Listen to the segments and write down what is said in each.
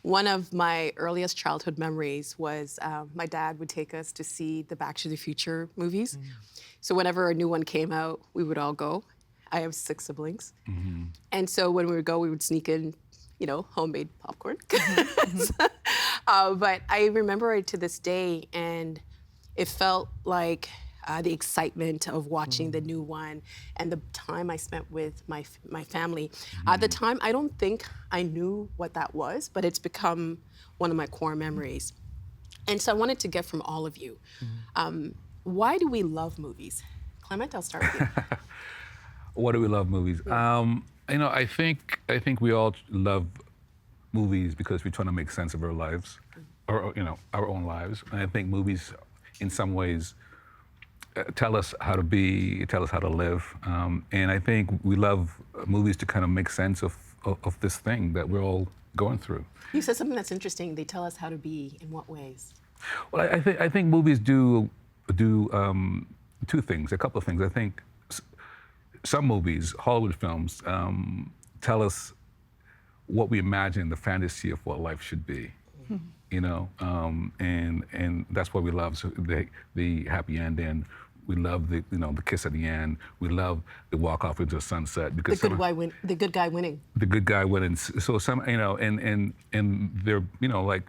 One of my earliest childhood memories was my dad would take us to see the Back to the Future movies. So whenever a new one came out, we would all go. I have 6 siblings. And so when we would go, we would sneak in, homemade popcorn. But I remember it to this day, and it felt like the excitement of watching the new one and the time I spent with my family. At the time, I don't think I knew what that was, but it's become one of my core memories. And so I wanted to get from all of you, why do we love movies? Clement, I'll start with you. Why do we love movies? I think we all love movies because we're trying to make sense of our lives, or our own lives. And I think movies, in some ways, tell us how to be, tell us how to live. And I think we love movies to kind of make sense of this thing that we're all going through. You said something that's interesting. They tell us how to be. In what ways? Well, I think movies do 2 things, a couple of things. I think some movies, Hollywood films, tell us what we imagine the fantasy of what life should be. And that's what we love. So the happy ending. We love the kiss at the end. We love the walk off into the sunset because the good guy winning. The good guy winning. So and they're like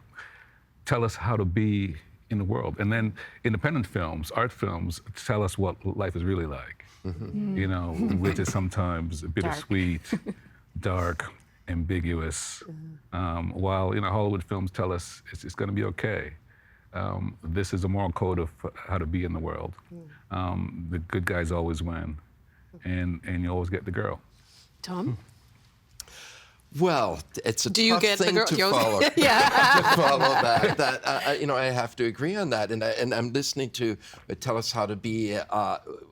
tell us how to be in the world. And then independent films, art films, tell us what life is really like. Which is sometimes bittersweet, dark, ambiguous. While Hollywood films tell us it's going to be okay. This is a moral code of how to be in the world. The good guys always win, and you always get the girl. Thom? Well, it's a Do you tough get thing the girl? to follow. Yeah. To follow that, I have to agree on that. And I'm listening to Tell Us How to Be. It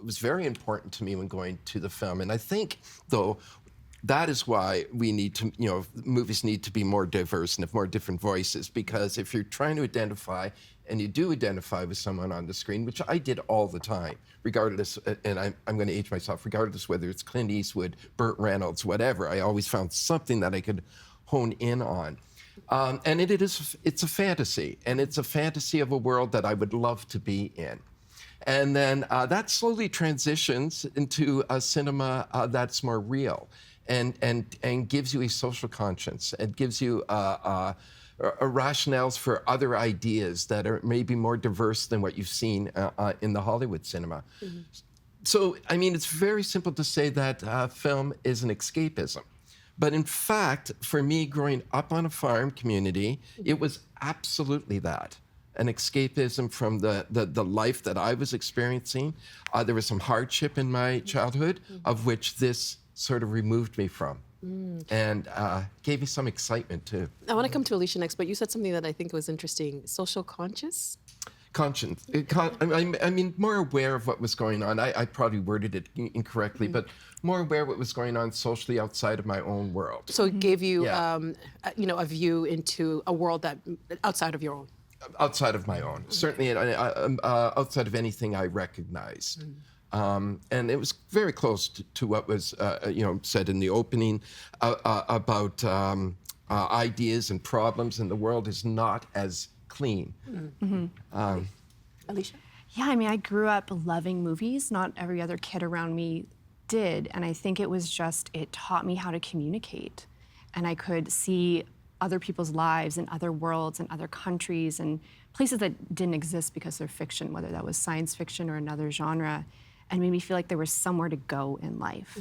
was very important to me when going to the film. And I think, though, that is why we need to, movies need to be more diverse and have more different voices. Because if you're trying to identify, and you do identify with someone on the screen, which I did all the time, regardless, and I'm going to age myself, regardless whether it's Clint Eastwood, Burt Reynolds, whatever, I always found something that I could hone in on. And it's a fantasy, and it's a fantasy of a world that I would love to be in. And then that slowly transitions into a cinema that's more real. And gives you a social conscience. It gives you rationales for other ideas that are maybe more diverse than what you've seen in the Hollywood cinema. So, it's very simple to say that film is an escapism. But in fact, for me, growing up on a farm community, it was absolutely that. An escapism from the life that I was experiencing. There was some hardship in my childhood, of which this sort of removed me from, and gave me some excitement too. I want to come to Alicia next, but you said something that I think was interesting. Social conscious? Conscience. More aware of what was going on. I probably worded it incorrectly, but more aware of what was going on socially outside of my own world. So it gave you, a view into a world that outside of your own. Outside of my own, certainly outside of anything I recognize. And it was very close to what was, said in the opening about ideas and problems, and the world is not as clean. Alicia? Yeah, I grew up loving movies. Not every other kid around me did, and I think it was just, it taught me how to communicate. And I could see other people's lives and other worlds and other countries and places that didn't exist because they're fiction, whether that was science fiction or another genre. And made me feel like there was somewhere to go in life,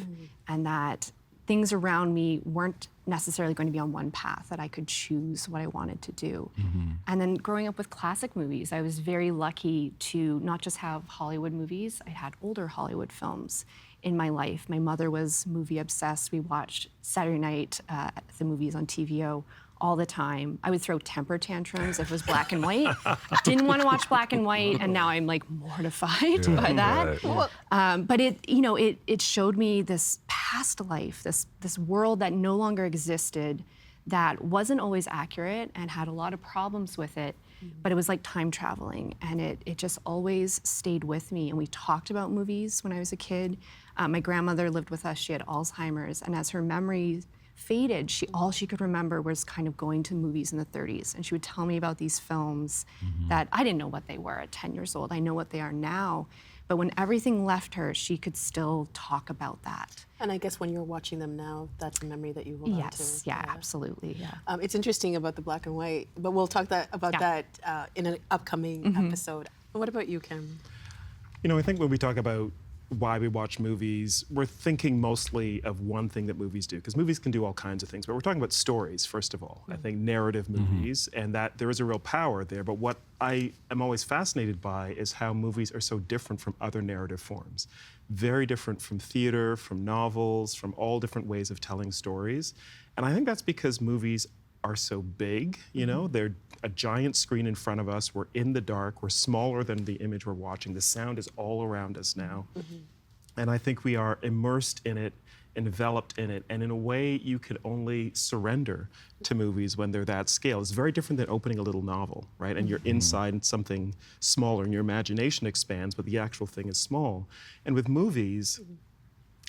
and that things around me weren't necessarily going to be on one path, that I could choose what I wanted to do. And then growing up with classic movies, I was very lucky to not just have Hollywood movies, I had older Hollywood films in my life. My mother was movie obsessed. We watched Saturday night the movies on TVO all the time. I would throw temper tantrums if it was black and white. Didn't want to watch black and white, and now I'm mortified by that. Right. But it showed me this past life, this world that no longer existed, that wasn't always accurate and had a lot of problems with it. But it was like time traveling, and it just always stayed with me. And we talked about movies when I was a kid. My grandmother lived with us. She had Alzheimer's, and as her memory faded. All she could remember was kind of going to movies in the 30s. And she would tell me about these films that I didn't know what they were at 10 years old. I know what they are now. But when everything left her, she could still talk about that. And I guess when you're watching them now, that's a memory that you hold on to. Yes, yeah, absolutely, yeah. It's interesting about the black and white, but we'll talk about that in an upcoming episode. What about you, Cameron? You know, I think when we talk about why we watch movies, we're thinking mostly of one thing that movies do, because movies can do all kinds of things, but we're talking about stories, first of all. I think narrative movies, and that there is a real power there, but what I am always fascinated by is how movies are so different from other narrative forms. Very different from theater, from novels, from all different ways of telling stories. And I think that's because movies are so big, you know, they're a giant screen in front of us, we're in the dark, we're smaller than the image we're watching, the sound is all around us now. And I think we are immersed in it, enveloped in it, and in a way you can only surrender to movies when they're that scale. It's very different than opening a little novel, right? And you're inside something smaller and your imagination expands, but the actual thing is small. And with movies,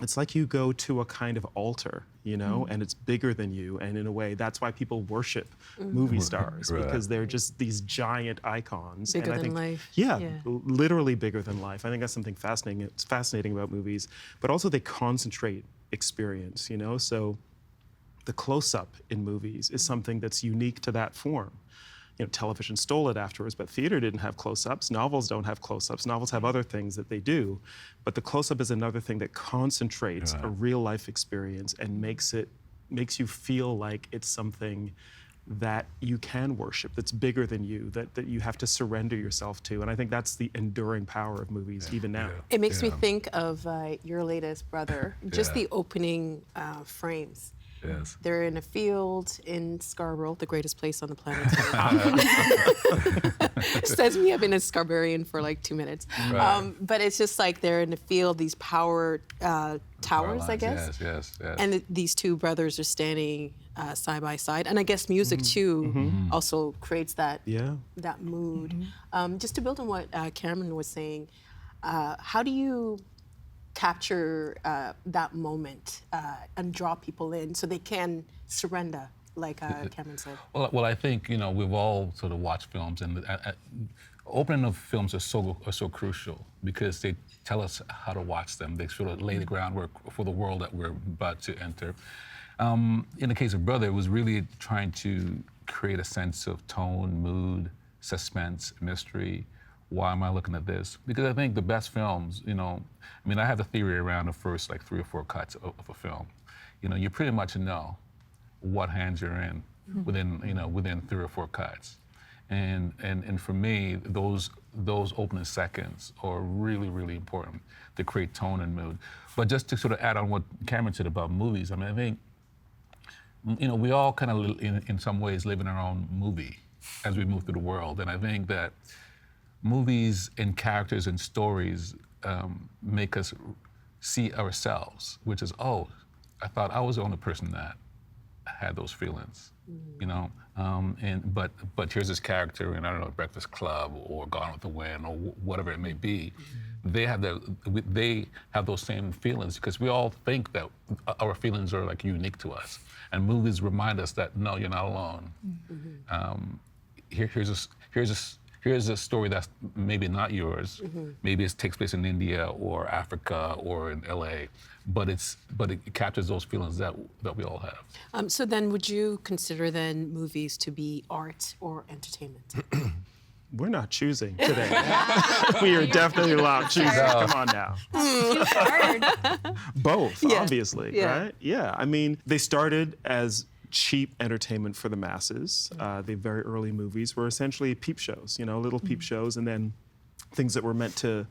it's like you go to a kind of altar, you know, and it's bigger than you. And in a way, that's why people worship movie stars, because they're just these giant icons. Bigger and I than think, life. Yeah, literally bigger than life. I think that's something fascinating. It's fascinating about movies, but also they concentrate experience, you know? So the close-up in movies is something that's unique to that form. You know, television stole it afterwards, but theater didn't have close-ups. Novels don't have close-ups. Novels have other things that they do, but the close-up is another thing that concentrates a real-life experience and makes you feel like it's something that you can worship, that's bigger than you, that you have to surrender yourself to. And I think that's the enduring power of movies, even now. It makes me think of your latest brother, just the opening frames. Yes. They're in a field in Scarborough, the greatest place on the planet. Says me, I've been a Scarboroughian for like 2 minutes. But it's just like they're in a field, these power towers, I guess. Yes. And these two brothers are standing side by side. And I guess music too also creates that mood. Just to build on what Cameron was saying, how do you capture that moment and draw people in so they can surrender, like Cameron said? Well, I think, you know, we've all sort of watched films, and opening of films are so crucial because they tell us how to watch them. They sort of lay the groundwork for the world that we're about to enter. In the case of Brother, it was really trying to create a sense of tone, mood, suspense, mystery. Why am I looking at this? Because I think the best films, you know, I mean, I have a theory around the first like 3 or 4 cuts of a film. You know, you pretty much know what hands you're in within 3 or 4 cuts. And for me, those opening seconds are really, really important to create tone and mood. But just to sort of add on what Cameron said about movies, I mean, I think, you know, we all kind of, in some ways, live in our own movie as we move through the world. And I think that movies and characters and stories make us see ourselves, which is, oh, I thought I was the only person that had those feelings, you know? But here's this character in, I don't know, Breakfast Club or Gone with the Wind or whatever it may be. They have those same feelings because we all think that our feelings are like unique to us. And movies remind us that, no, you're not alone. Here's a story that's maybe not yours. Maybe it takes place in India or Africa or in LA, but it captures those feelings that we all have. So then would you consider then movies to be art or entertainment? We're not choosing today. We are definitely allowed choosing. Come on now. Choose hard. Both, obviously, right? Yeah, I mean, they started as cheap entertainment for the masses. The very early movies were essentially peep shows, you know, little peep shows, and then things that were meant to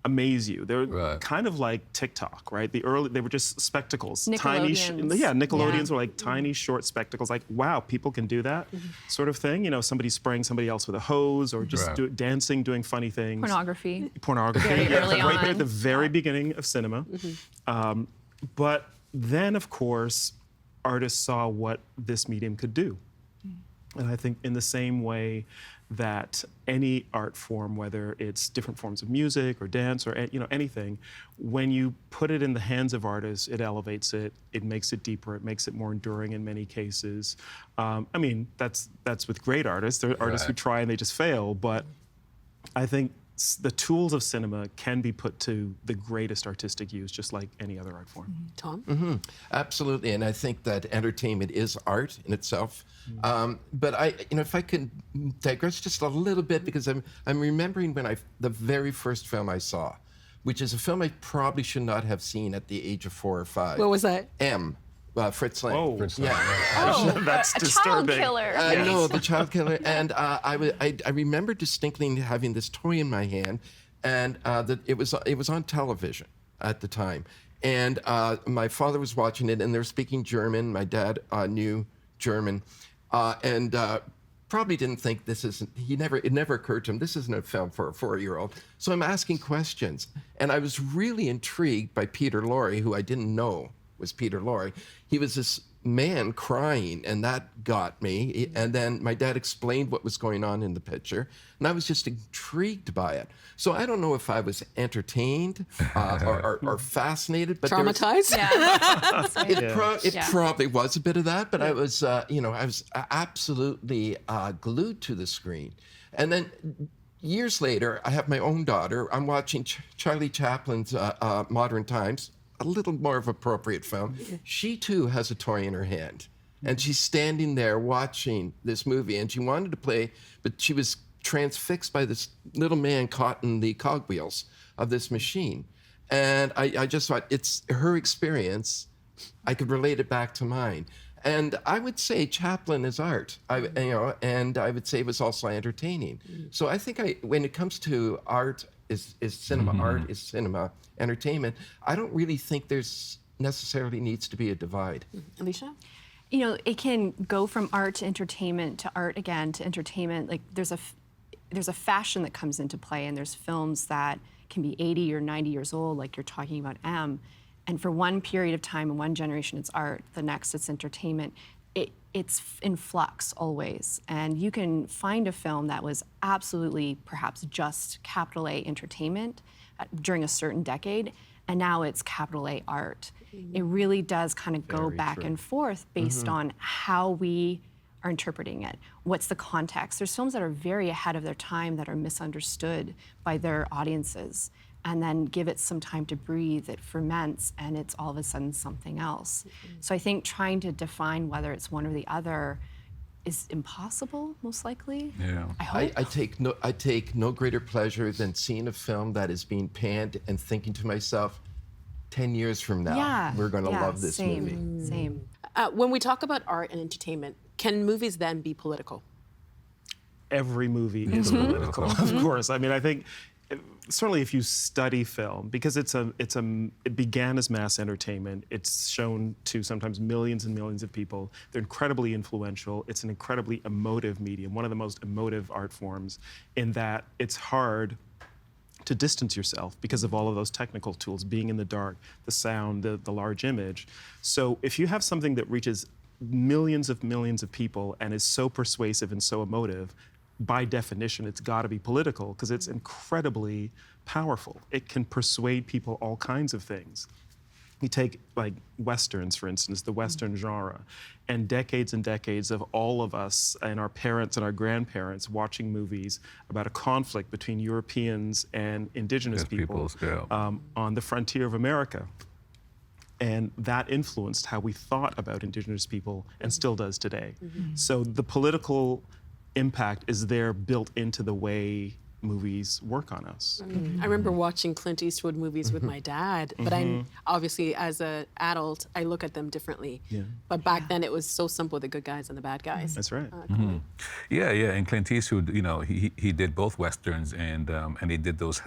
amaze you. They're kind of like TikTok, right? They were just spectacles. Nickelodeons were like tiny, short spectacles, like, wow, people can do that sort of thing. You know, somebody spraying somebody else with a hose or just dancing, doing funny things. Pornography. Very early on. Right there at the very beginning of cinema. But then, of course, artists saw what this medium could do. And I think in the same way that any art form, whether it's different forms of music or dance or anything, when you put it in the hands of artists, it elevates it, it makes it deeper, it makes it more enduring in many cases. I mean, that's with great artists. There are artists who try and they just fail, but I think the tools of cinema can be put to the greatest artistic use, just like any other art form. Thom? Absolutely, and I think that entertainment is art in itself. But if I could digress just a little bit, because I'm remembering when the very first film I saw, which is a film I probably should not have seen at the age of 4 or 5. What was that? M. Fritz Lang. Oh, That's disturbing. Child killer. No, the child killer. And I remember distinctly having this toy in my hand, and that it was on television at the time. And my father was watching it, and they were speaking German. My dad knew German, and probably didn't think it never occurred to him, this isn't a film for a 4-year-old. So I'm asking questions. And I was really intrigued by Peter Lorre, who I didn't know was Peter Lorre. He was this man crying, and that got me. And then my dad explained what was going on in the picture, and I was just intrigued by it. So I don't know if I was entertained or fascinated, but Traumatized? it probably was a bit of that. But I was, I was absolutely glued to the screen. And then years later, I have my own daughter. I'm watching Charlie Chaplin's Modern Times, a little more of appropriate film. She too has a toy in her hand, and she's standing there watching this movie, and she wanted to play, but she was transfixed by this little man caught in the cogwheels of this machine. And I just thought, it's her experience, I could relate it back to mine. And I would say Chaplin is art, and I would say it was also entertaining. So I think when it comes to art, is cinema, art is cinema, entertainment, I don't really think there's necessarily needs to be a divide. Alicia? It can go from art to entertainment to art again to entertainment. Like there's a fashion that comes into play, and there's films that can be 80 or 90 years old, like you're talking about M. And for one period of time, in one generation, it's art. The next, it's entertainment. It's in flux always. And you can find a film that was absolutely perhaps just capital A entertainment during a certain decade, and now it's capital A art. It really does kind of go back and forth based on how we are interpreting it. What's the context? There's films that are very ahead of their time that are misunderstood by their audiences, and then give it some time to breathe, it ferments, and it's all of a sudden something else. So I think trying to define whether it's one or the other is impossible, most likely. Yeah. I hope. I take no greater pleasure than seeing a film that is being panned and thinking to myself, 10 years from now, we're going to love this movie. Same. When we talk about art and entertainment, can movies then be political? Every movie is political, of course. I mean, I think certainly if you study film, because it began as mass entertainment, it's shown to sometimes millions and millions of people. They're incredibly influential. It's an incredibly emotive medium, one of the most emotive art forms, in that it's hard to distance yourself because of all of those technical tools, being in the dark, the sound, the large image. So if you have something that reaches millions of people and is so persuasive and so emotive, by definition, it's got to be political because it's incredibly powerful. It can persuade people all kinds of things. You take like Westerns, for instance, the Western genre, and decades of all of us and our parents and our grandparents watching movies about a conflict between Europeans and indigenous people on the frontier of America. And that influenced how we thought about indigenous people and still does today. So the political impact is there built into the way movies work on us. I remember watching Clint Eastwood movies with my dad, but I obviously as an adult, I look at them differently. But back then it was so simple, the good guys and the bad guys. That's right. Yeah, and Clint Eastwood, he did both Westerns and he did those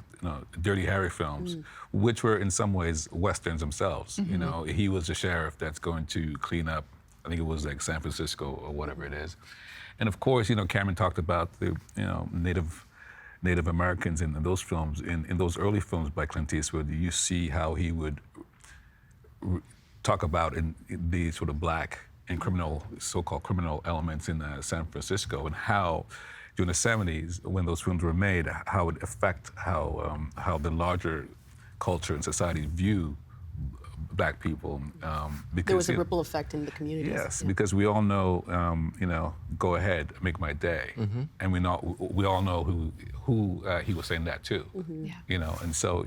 Dirty Harry films, which were in some ways Westerns themselves. He was the sheriff that's going to clean up, I think it was like San Francisco or whatever it is. And of course, Cameron talked about the Native Americans in those films. In those early films by Clint Eastwood, you see how he would talk about the sort of black and so-called criminal elements in San Francisco, and how during the 70s, when those films were made, how it affect how the larger culture and society view Black people. Because There was a ripple effect in the communities. yes, because we all know, go ahead, make my day, and we all know who he was saying that to, and so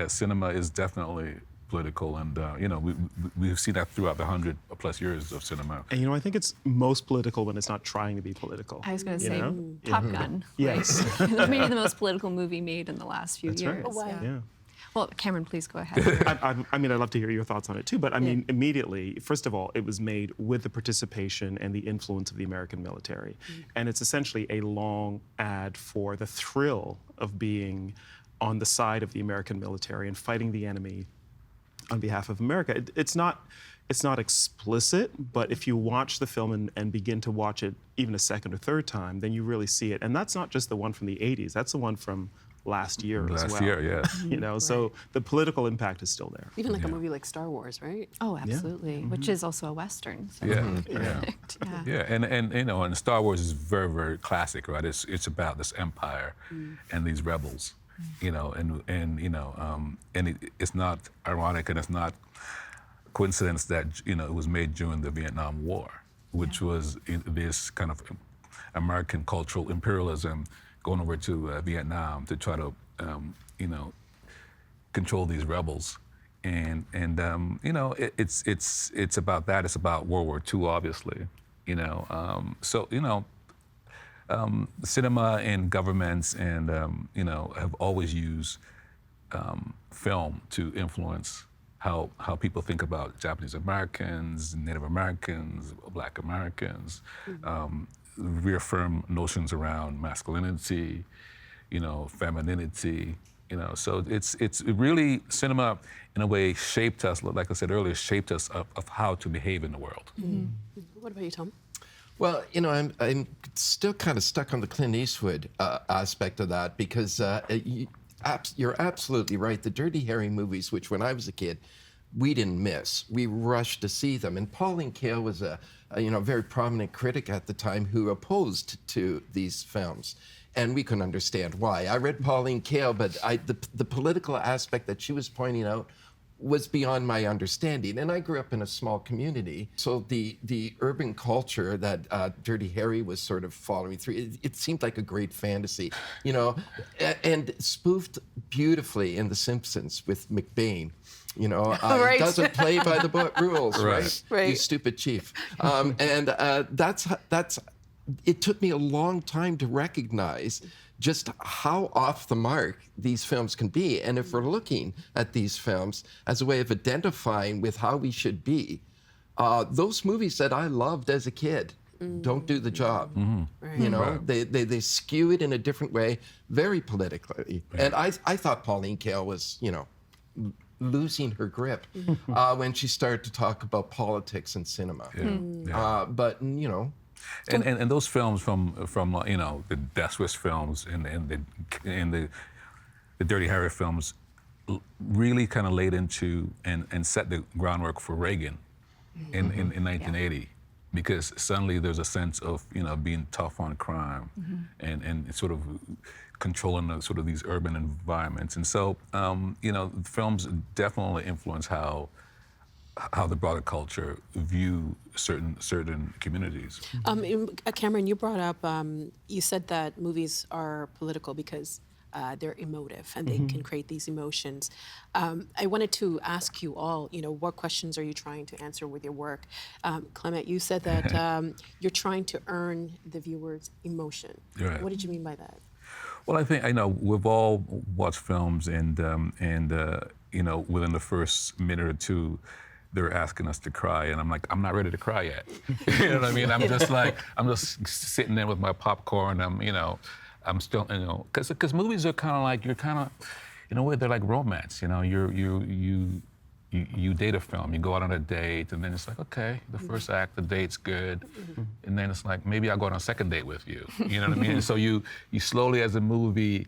cinema is definitely political, and we've seen that throughout the 100+ years of cinema. And I think it's most political when it's not trying to be political. I was going to say know? Top Gun. Yes. Maybe the most political movie made in the last few That's years. right. Oh, wow. Yeah. Well, Cameron, please go ahead. I mean, I'd love to hear your thoughts on it too, but I mean, immediately, first of all, it was made with the participation and the influence of the American military. And it's essentially a long ad for the thrill of being on the side of the American military and fighting the enemy on behalf of America. It's not explicit, but if you watch the film and begin to watch it even a second or third time, then you really see it. And that's not just the one from the 80s, that's the one from last year as well. Last year, yeah. So the political impact is still there. Even like a movie like Star Wars, right? Oh, absolutely. Which is also a Western. So Yeah, perfect. yeah, and Star Wars is very, very classic, right? It's about this empire and these rebels, and it's not ironic, and it's not coincidence that it was made during the Vietnam War, which was this kind of American cultural imperialism going over to Vietnam to try to control these rebels. And it's about that. It's about World War II, obviously. Cinema and governments and have always used film to influence how people think about Japanese Americans, Native Americans, Black Americans. Reaffirm notions around masculinity, femininity. So it's really, cinema in a way shaped us, like I said earlier, shaped us of how to behave in the world. What about you, Thom? Well, I'm still kind of stuck on the Clint Eastwood aspect of that, because you're absolutely right. The Dirty Harry movies, which when I was a kid, we didn't miss. We rushed to see them. And Pauline Kael was a very prominent critic at the time who opposed to these films. And we couldn't understand why. I read Pauline Kael, but the political aspect that she was pointing out was beyond my understanding. And I grew up in a small community, so the urban culture that Dirty Harry was sort of following through, it seemed like a great fantasy, and spoofed beautifully in The Simpsons with McBain. Right. It doesn't play by the book rules, right? Right. You stupid chief. That's. It took me a long time to recognize just how off the mark these films can be. And if we're looking at these films as a way of identifying with how we should be, those movies that I loved as a kid don't do the job. Right. They skew it in a different way, very politically. And I thought Pauline Kael was, losing her grip when she started to talk about politics and cinema. But And those films from the Death Swiss films and the Dirty Harry films really kind of laid into and set the groundwork for Reagan in 1980, because suddenly there's a sense of being tough on crime and sort of controlling sort of these urban environments. And so films definitely influence how the broader culture view certain communities. Cameron, you brought up, you said that movies are political because they're emotive and they can create these emotions. I wanted to ask you all, what questions are you trying to answer with your work? Clement, you said that you're trying to earn the viewer's emotion. Right. What did you mean by that? Well, I know we've all watched films, and within the first minute or two, they're asking us to cry, and I'm like, I'm not ready to cry yet. You know what I mean? I'm just sitting there with my popcorn. I'm still, because movies are kind of like, you're kind of, in a way, they're like romance. You date a film, you go out on a date, and then it's like, okay, the first act, the date's good, and then it's like, maybe I'll go on a second date with you. You know what I mean? And so you slowly, as the movie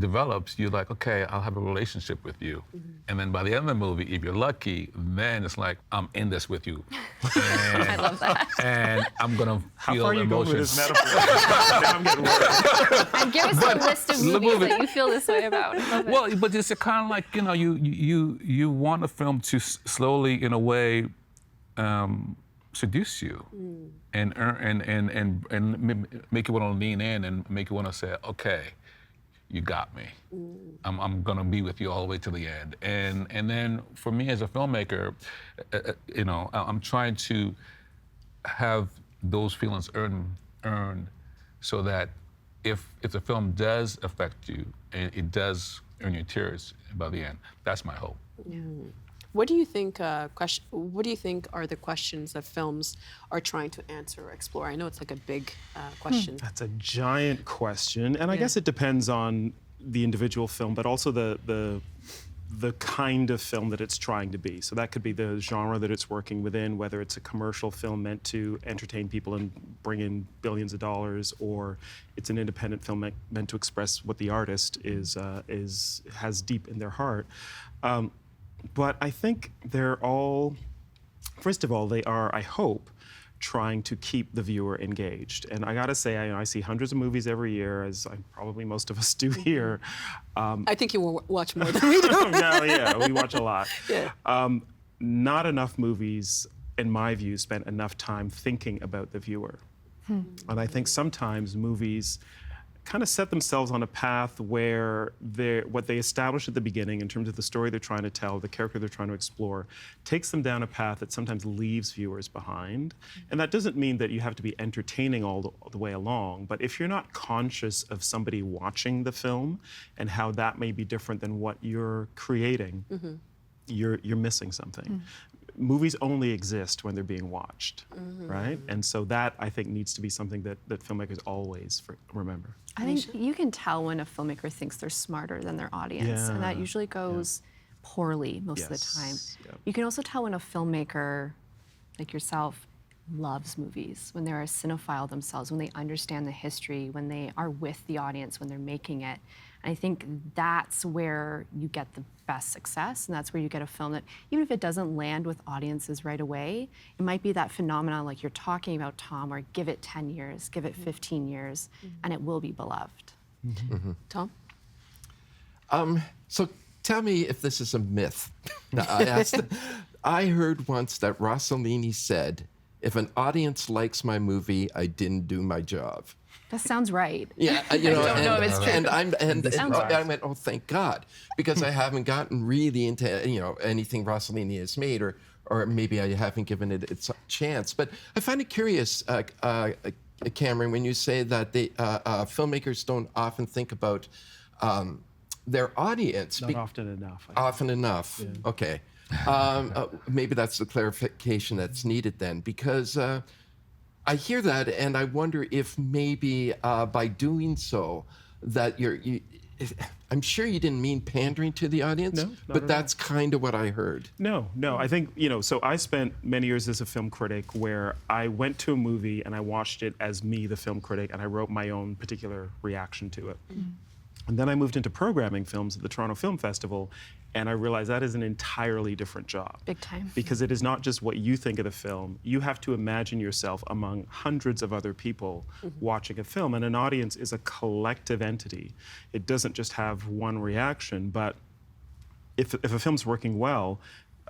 develops, you're like, okay, I'll have a relationship with you. And then by the end of the movie, if you're lucky, then it's like, I'm in this with you. And, I love that. and I'm gonna How feel far are you going with emotions. this metaphor? Now I'm getting worried. And give us a list of movies movie- that you feel this way about. I love it. Well, but it's kind of like, you know, you want a film to slowly, in a way, seduce you, and make you want to lean in and make you want to say, okay, you got me. I'm gonna be with you all the way to the end. And then for me as a filmmaker, you know, I'm trying to have those feelings earned, so that if the film does affect you and it does earn your tears by the end, that's my hope. What do you think? What do you think are the questions that films are trying to answer or explore? I know it's like a big question. That's a giant question, and I guess it depends on the individual film, but also the kind of film that it's trying to be. So that could be the genre that it's working within, whether it's a commercial film meant to entertain people and bring in billions of dollars, or it's an independent film meant to express what the artist has deep in their heart. But I think they're all, first of all, they are, I hope, trying to keep the viewer engaged. And I gotta say, I see hundreds of movies every year, as probably most of us do here. I think you will watch more than we do. No, yeah, we watch a lot. Yeah. Not enough movies, in my view, spend enough time thinking about the viewer. And I think sometimes movies kind of set themselves on a path where what they establish at the beginning in terms of the story they're trying to tell, the character they're trying to explore, takes them down a path that sometimes leaves viewers behind. And that doesn't mean that you have to be entertaining all the way along, but if you're not conscious of somebody watching the film and how that may be different than what you're creating, you're missing something. Movies only exist when they're being watched, right? And so that, I think, needs to be something that filmmakers always remember. I think you can tell when a filmmaker thinks they're smarter than their audience, and that usually goes poorly most of the time. Yep. You can also tell when a filmmaker, like yourself, loves movies, when they're a cinephile themselves, when they understand the history, when they are with the audience, when they're making it. And I think that's where you get the best success, and that's where you get a film that, even if it doesn't land with audiences right away, it might be that phenomenon like you're talking about, Thom, where give it 10 years, give it 15 years, and it will be beloved. Thom? So tell me if this is a myth. I heard once that Rossellini said, if an audience likes my movie, I didn't do my job. That sounds right. Yeah, you know, I don't know if it's true. and Sounds right. I went, oh, thank God, because I haven't gotten really into anything Rossellini has made, or maybe I haven't given it its chance. But I find it curious, Cameron, when you say that the filmmakers don't often think about their audience. Not often enough. Often enough. Yeah. Okay. Maybe that's the clarification that's needed then, because I hear that and I wonder if maybe by doing so that I'm sure you didn't mean pandering to the audience, No, not but at that's kind of what I heard. No, I think, so I spent many years as a film critic where I went to a movie and I watched it as me, the film critic, and I wrote my own particular reaction to it. And then I moved into programming films at the Toronto Film Festival, and I realized that is an entirely different job. Big time. Because it is not just what you think of the film. You have to imagine yourself among hundreds of other people watching a film, and an audience is a collective entity. It doesn't just have one reaction, but if a film's working well,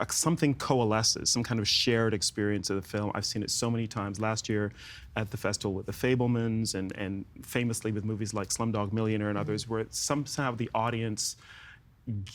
something coalesces, some kind of shared experience of the film. I've seen it so many times. Last year at the festival with The Fabelmans, and famously with movies like Slumdog Millionaire and others, where somehow the audience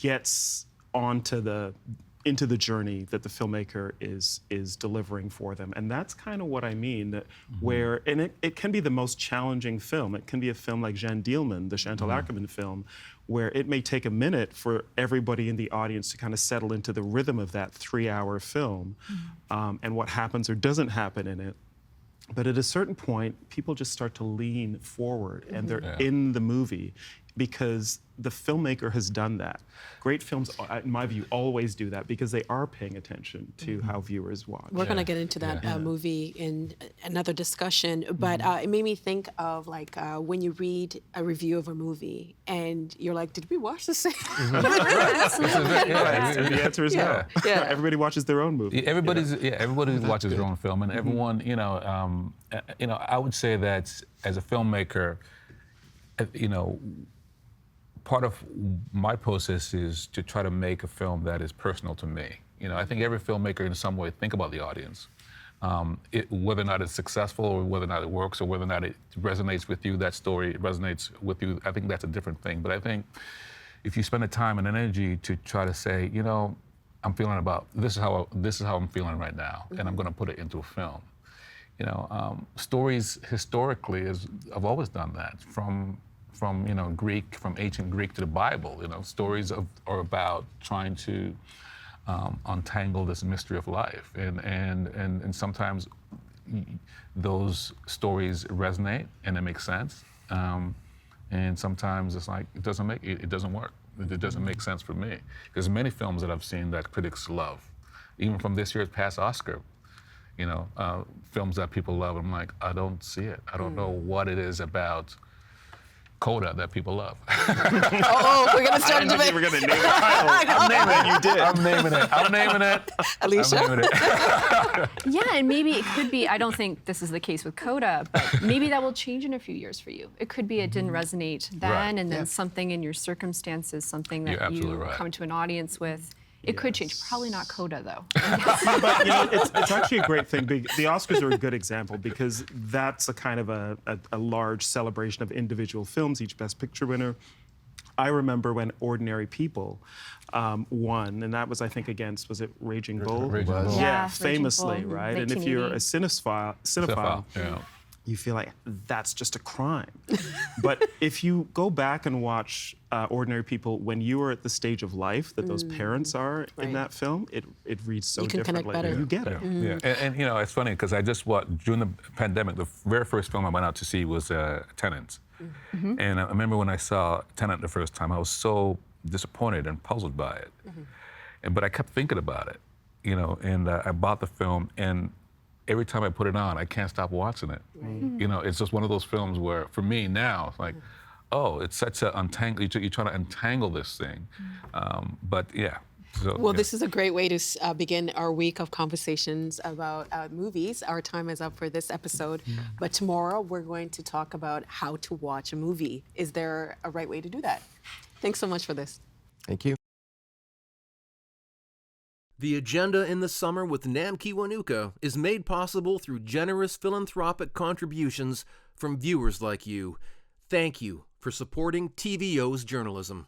gets into the journey that the filmmaker is delivering for them. And that's kind of what I mean, that and it can be the most challenging film. It can be a film like Jeanne Dielman, the Chantal Akerman film, where it may take a minute for everybody in the audience to kind of settle into the rhythm of that 3-hour film, and what happens or doesn't happen in it. But at a certain point, people just start to lean forward, and they're in the movie. because the filmmaker has done that. Great films, in my view, always do that because they are paying attention to how viewers watch. We're going to get into that movie in another discussion, but it made me think of like when you read a review of a movie and you're like, did we watch the same? And the answer is no. Yeah. Everybody watches their own movie. Everybody watches their own film, and everyone, I would say that as a filmmaker, part of my process is to try to make a film that is personal to me. I think every filmmaker in some way think about the audience. Whether or not it's successful or whether or not it works or whether or not it resonates with you, that story resonates with you, I think that's a different thing. But I think if you spend the time and energy to try to say, I'm feeling about, this is how I'm feeling right now, and I'm gonna put it into a film. Stories historically I've always done that from ancient Greek to the Bible. Stories are about trying to untangle this mystery of life, and sometimes those stories resonate and it makes sense, and sometimes it's like it doesn't work. It doesn't make sense for me. There's many films that I've seen that critics love, even from this year's past Oscar. Films that people love. I'm like, I don't see it. I don't know what it is about Coda that people love. We're going to start a debate. We're going to name it. I'm naming it. You did. I'm naming it. Alicia? I'm naming it. Yeah, and maybe it could be, I don't think this is the case with Coda, but maybe that will change in a few years for you. It could be it didn't resonate then, Right. and then something in your circumstances, something You're that absolutely you right. come to an audience with. It could change. Probably not Coda, though. But it's actually a great thing. The Oscars are a good example because that's a kind of a large celebration of individual films, each Best Picture winner. I remember when Ordinary People won, and that was, I think, against, was it Raging Bull? Raging Bull. Yeah, famously, Raging Bull, right? And if you're a 1980. cinephile, Yeah. you feel like that's just a crime. But if you go back and watch Ordinary People when you were at the stage of life that those parents are in Right. that film, it reads so You can connect differently. better. You get it. Yeah. And it's funny because I just watched, during the pandemic, the very first film I went out to see was Tenet. And I remember when I saw Tenet the first time, I was so disappointed and puzzled by it. But I kept thinking about it, and I bought the film, and every time I put it on, I can't stop watching it. It's just one of those films where, for me now, it's like, oh, it's such a untangle. You're trying to untangle this thing, but yeah. So, Well, yeah. this is a great way to begin our week of conversations about movies. Our time is up for this episode, but tomorrow we're going to talk about how to watch a movie. Is there a right way to do that? Thanks so much for this. Thank you. The Agenda in the Summer with Nam Kiwanuka is made possible through generous philanthropic contributions from viewers like you. Thank you for supporting TVO's journalism.